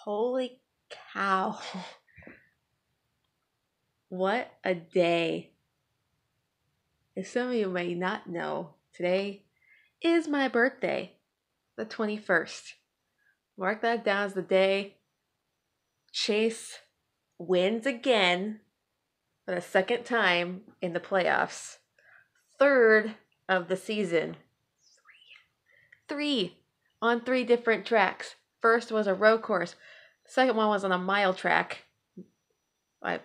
Holy cow. What a day. As some of you may not know, today is my birthday, the 21st. Mark that down as the day Chase wins again for the second time in the playoffs. Third of the season. Three on three different tracks. First was a road course. Second one was on a mile track.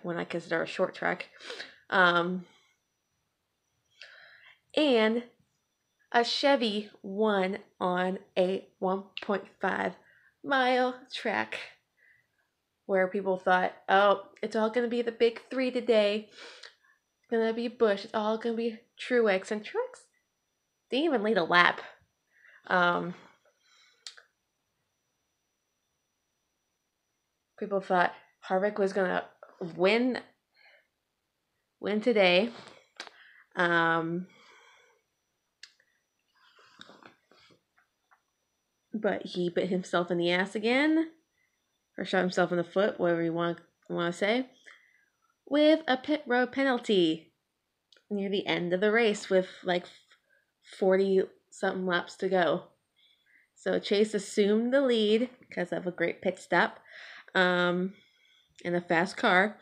When I consider a short track. And a Chevy won on a 1.5 mile track where people thought, oh, it's all going to be the big three today. It's going to be Busch. It's all going to be Truex. And Truex didn't even lead a lap. People thought Harvick was going to win today. But he bit himself in the ass again, or shot himself in the foot, whatever you want to say, with a pit road penalty near the end of the race with like 40-something laps to go. So Chase assumed the lead because of a great pit stop in a fast car.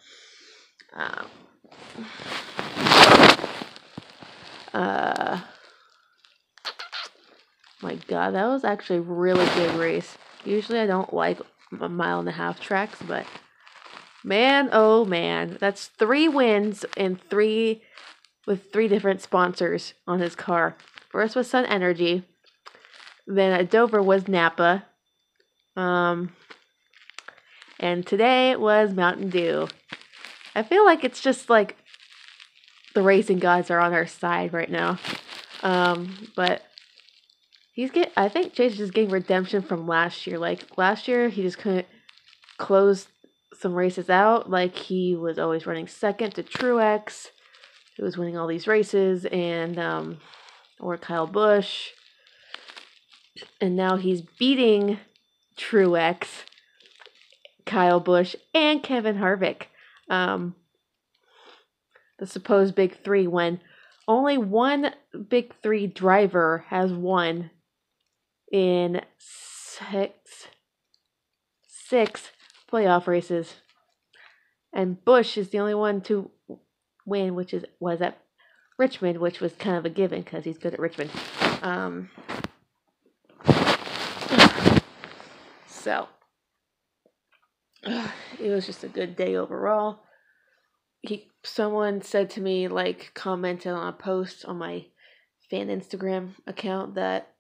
My God, that was actually a really good race. Usually I don't like 1.5-mile tracks, but man, oh man, that's 3 wins with 3 different sponsors on his car. First was Sun Energy, then at Dover was Napa, and today it was Mountain Dew. I feel like it's just like the racing gods are on our side right now. But I think Chase is getting redemption from last year. Like last year, he just couldn't close some races out. Like he was always running second to Truex. He was winning all these races, and or Kyle Busch. And now he's beating Truex, Kyle Busch, and Kevin Harvick. The supposed big three, when only one big three driver has won in six playoff races. And Busch is the only one to win, which was at Richmond, which was kind of a given because he's good at Richmond. So it was just a good day overall. Someone said to me, like, commented on a post on my fan Instagram account that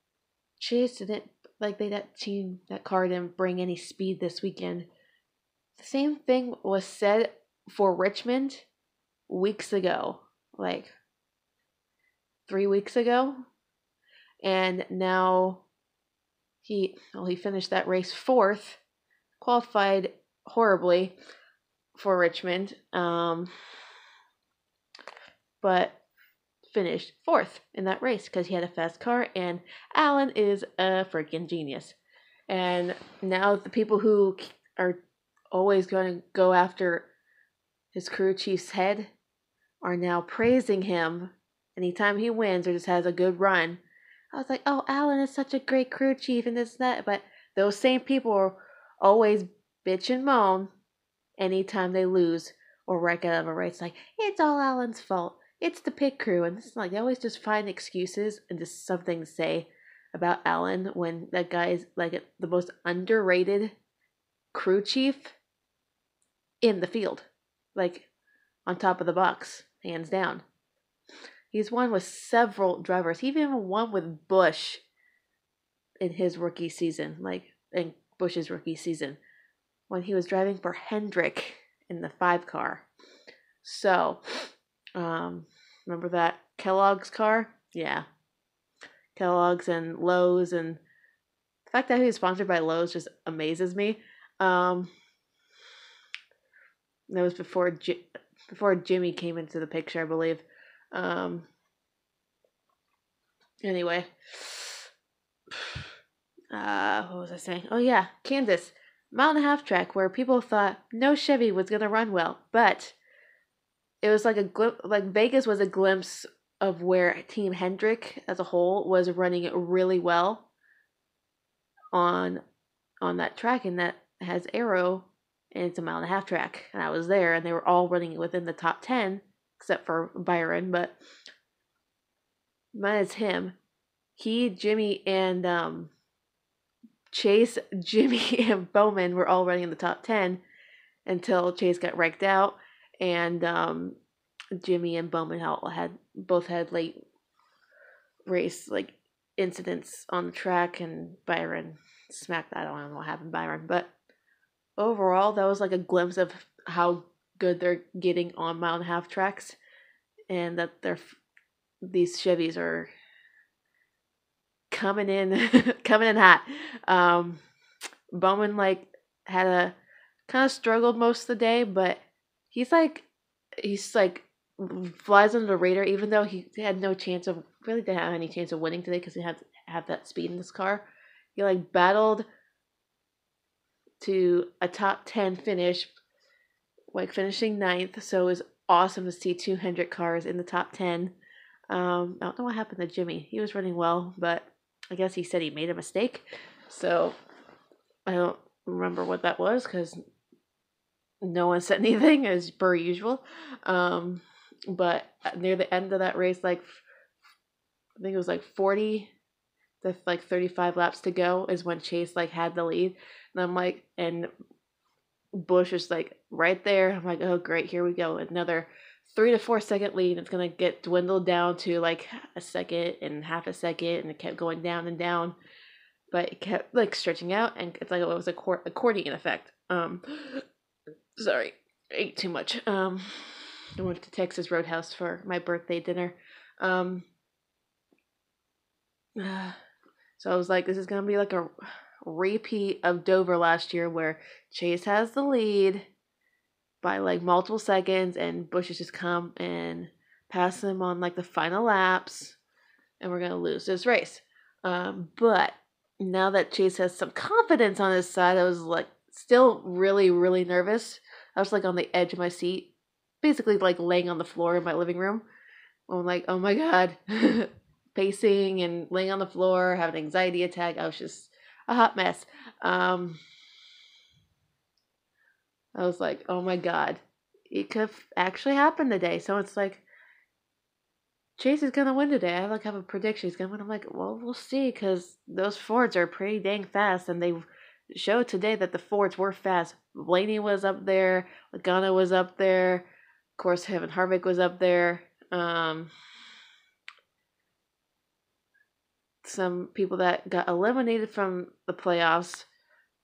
Chase didn't, like, that car didn't bring any speed this weekend. The same thing was said for Richmond weeks ago, like 3 weeks ago, and now he finished that race 4th, qualified horribly for Richmond, but finished 4th in that race because he had a fast car, and Alan is a freaking genius. And now the people who are always going to go after his crew chief's head are now praising him anytime he wins or just has a good run. I was like, oh, Alan is such a great crew chief and this and that. But those same people are always bitch and moan anytime they lose or wreck out of a race. Like, it's all Alan's fault. It's the pit crew. And it's like, they always just find excuses and just something to say about Alan when that guy is like the most underrated crew chief in the field. Like, on top of the box, hands down. He's won with several drivers. He even won with Busch in his rookie season, like in Busch's rookie season, when he was driving for Hendrick in the 5 car. So, remember that Kellogg's car? Yeah. Kellogg's and Lowe's, and the fact that he was sponsored by Lowe's just amazes me. That was before Jimmy came into the picture, I believe. Anyway, what was I saying? Oh yeah, Kansas. mile and a half track where people thought no Chevy was gonna run well, but it was like like Vegas was a glimpse of where Team Hendrick as a whole was running really well on that track, and that has aero, and it's a mile and a half track, and I was there, and they were all running within the top 10 except for Byron, but mine is him. He, Jimmy, and Chase, Jimmy, and Bowman were all running in the top 10 until Chase got wrecked out, and Jimmy and Bowman both had late race like incidents on the track, and Byron smacked. I don't know what happened, Byron, but overall, that was like a glimpse of how good they're getting on mile and a half tracks, and that these Chevys are coming in, coming in hot. Bowman like had a kind of struggled most of the day, but he's like flies under the radar, even though he had no chance of really didn't have any chance of winning today because he had to have that speed in this car. He like battled to a top 10 finish, like finishing ninth. So it was awesome to see 200 cars in the top 10. I don't know what happened to Jimmy. He was running well, but I guess he said he made a mistake. So I don't remember what that was because no one said anything as per usual. But near the end of that race, like I think it was like 40 to like 35 laps to go is when Chase like had the lead. And I'm like, and Busch is like right there. I'm like, oh great, here we go. Another 3 to 4 second lead. It's gonna get dwindled down to like a second and half a second, and it kept going down and down. But it kept like stretching out, and it's like it was a accordion effect. Sorry, I ate too much. I went to Texas Roadhouse for my birthday dinner. So I was like, this is gonna be like a repeat of Dover last year, where Chase has the lead by like multiple seconds, and Busch has just come and pass him on like the final laps, and we're gonna lose this race. But now that Chase has some confidence on his side, I was like still really, really nervous. I was like on the edge of my seat, basically like laying on the floor in my living room. I'm like, oh my god, pacing and laying on the floor, having an anxiety attack. I was just a hot mess. I was like, oh my god, it could actually happen today. So it's like, Chase is gonna win today. I like have a prediction he's gonna win. I'm like, well, we'll see, because those Fords are pretty dang fast, and they showed today that the Fords were fast. Blaney was up there, Logano was up there, of course, Kevin Harvick was up there. Some people that got eliminated from the playoffs,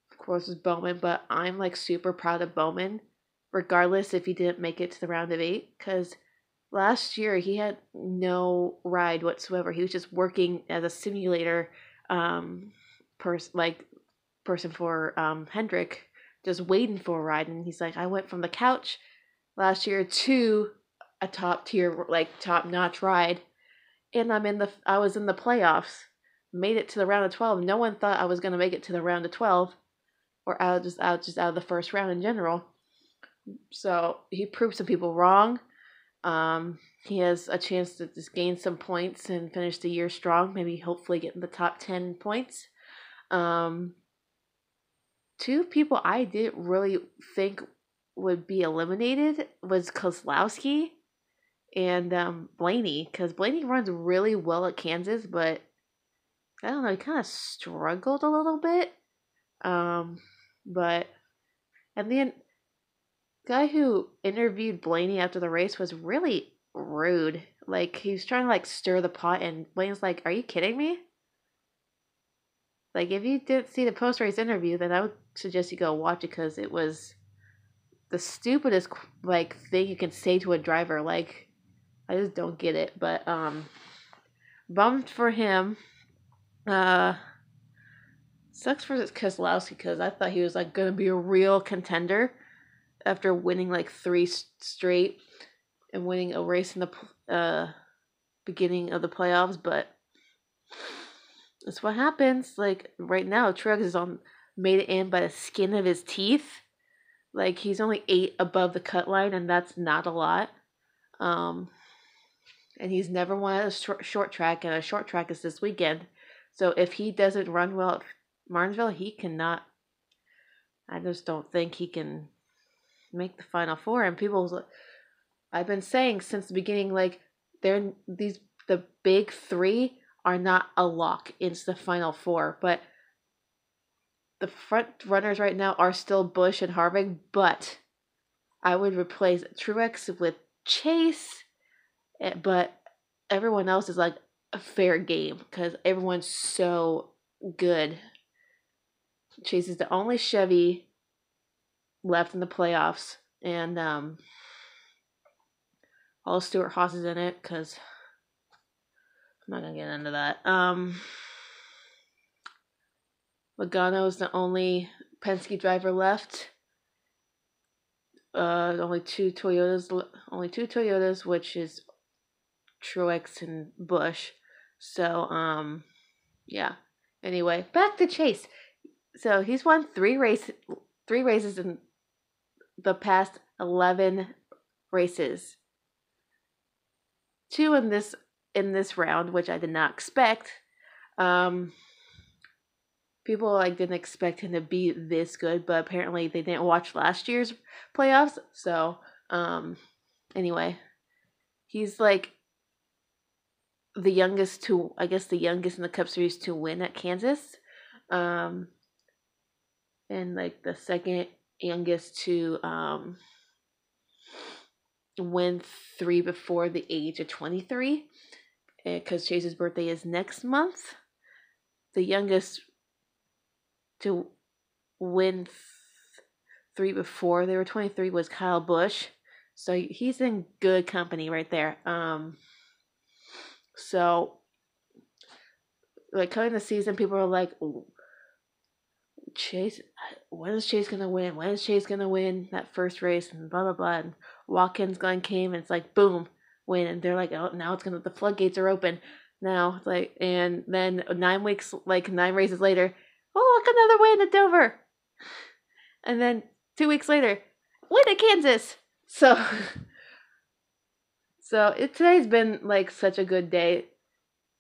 of course, was Bowman, but I'm like super proud of Bowman, regardless if he didn't make it to the round of 8, because last year he had no ride whatsoever. He was just working as a simulator person for Hendrick, just waiting for a ride. And he's like, I went from the couch last year to a top tier, like top notch ride, and I was in the playoffs, made it to the round of 12. No one thought I was gonna make it to the round of 12, or out of the first round in general. So he proved some people wrong. He has a chance to just gain some points and finish the year strong. Maybe hopefully get in the top 10 points. Two people I didn't really think would be eliminated was Kozlowski and Blaney, because Blaney runs really well at Kansas, but I don't know, he kind of struggled a little bit. But and then guy who interviewed Blaney after the race was really rude. Like he was trying to like stir the pot, and Blaney's like, "Are you kidding me?" Like if you didn't see the post race interview, then I would suggest you go watch it, because it was the stupidest like thing you can say to a driver. Like I just don't get it. But bummed for him. Sucks for Keselowski, because I thought he was like gonna be a real contender after winning like 3 straight and winning a race in the beginning of the playoffs. But that's what happens. Like right now, Truex is on made it in by the skin of his teeth. Like, he's only 8 above the cut line, and that's not a lot. Um, and he's never won a short track, and a short track is this weekend. So if he doesn't run well at Martinsville, he cannot. I just don't think he can make the Final Four. And I've been saying since the beginning, like, the big three are not a lock into the Final Four, but the front runners right now are still Busch and Harvick, but I would replace Truex with Chase, but everyone else is like a fair game because everyone's so good. Chase is the only Chevy left in the playoffs, and all Stewart-Haas is in it because I'm not gonna get into that. Logano is the only Penske driver left. Only two Toyotas, which is Truex and Busch. So, yeah. Anyway, back to Chase. So he's won three races in the past 11 races. 2 in this round, which I did not expect. People didn't expect him to be this good, but apparently they didn't watch last year's playoffs. So, anyway, he's like the youngest in the Cup Series to win at Kansas. And like the second youngest to win 3 before the age of 23, because Chase's birthday is next month. The youngest to win 3 before they were 23 was Kyle Busch, so he's in good company right there. So like coming the season, people are like, Chase, when is Chase gonna win? When is Chase gonna win that first race? And blah blah blah. And Watkins Glen came, and it's like boom, win. And they're like, oh, now the floodgates are open. Now it's like, and then 9 races later, oh, look, another win at Dover. And then 2 weeks later, win at Kansas. So today's been like such a good day.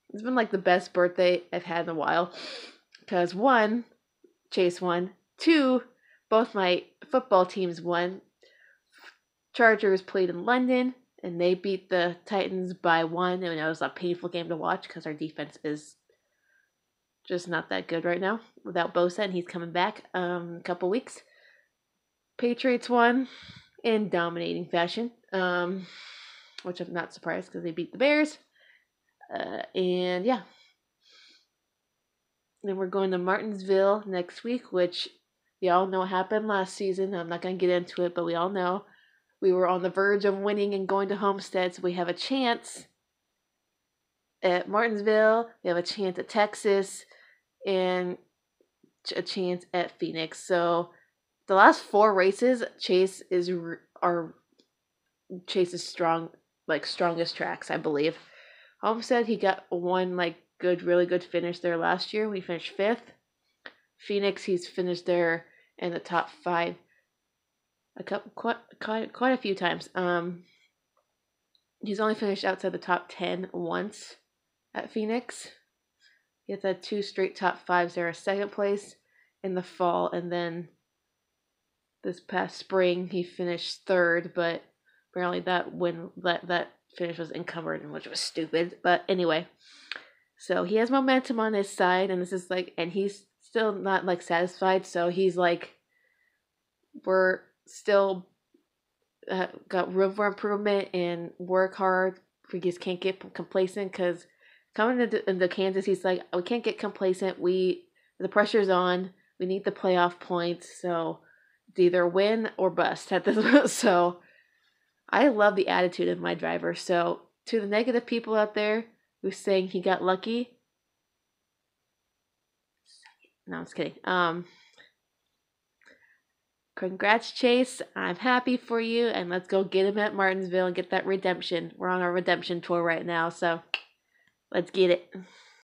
It's been like the best birthday I've had in a while. Because 1, Chase won. 2, both my football teams won. Chargers played in London, and they beat the Titans by 1. And it was a painful game to watch because our defense is just not that good right now without Bosa, and he's coming back in a couple weeks. Patriots won in dominating fashion, which I'm not surprised because they beat the Bears. And yeah. Then we're going to Martinsville next week, which we all know happened last season. I'm not going to get into it, but we all know we were on the verge of winning and going to Homestead, so we have a chance at Martinsville, we have a chance at Texas, and a chance at Phoenix. So the last 4 races, Chase is Chase's strongest tracks, I believe. Homestead, he got one really good finish there last year. We finished 5th. Phoenix, he's finished there in the top 5 quite a few times. He's only finished outside the top 10 once at Phoenix. He had 2 straight top 5s there, a 2nd place in the fall, and then this past spring he finished 3rd, but apparently that finish was encumbered, which was stupid. But anyway, so he has momentum on his side, and this is and he's still not satisfied. So he's we're still got room for improvement and work hard. We just can't get complacent because coming into Kansas, he's like, we can't get complacent. The pressure's on. We need the playoff points. So it's either win or bust at this. So I love the attitude of my driver. So to the negative people out there who's saying he got lucky, no, I'm just kidding. Congrats, Chase. I'm happy for you, and let's go get him at Martinsville and get that redemption. We're on our redemption tour right now, so let's get it.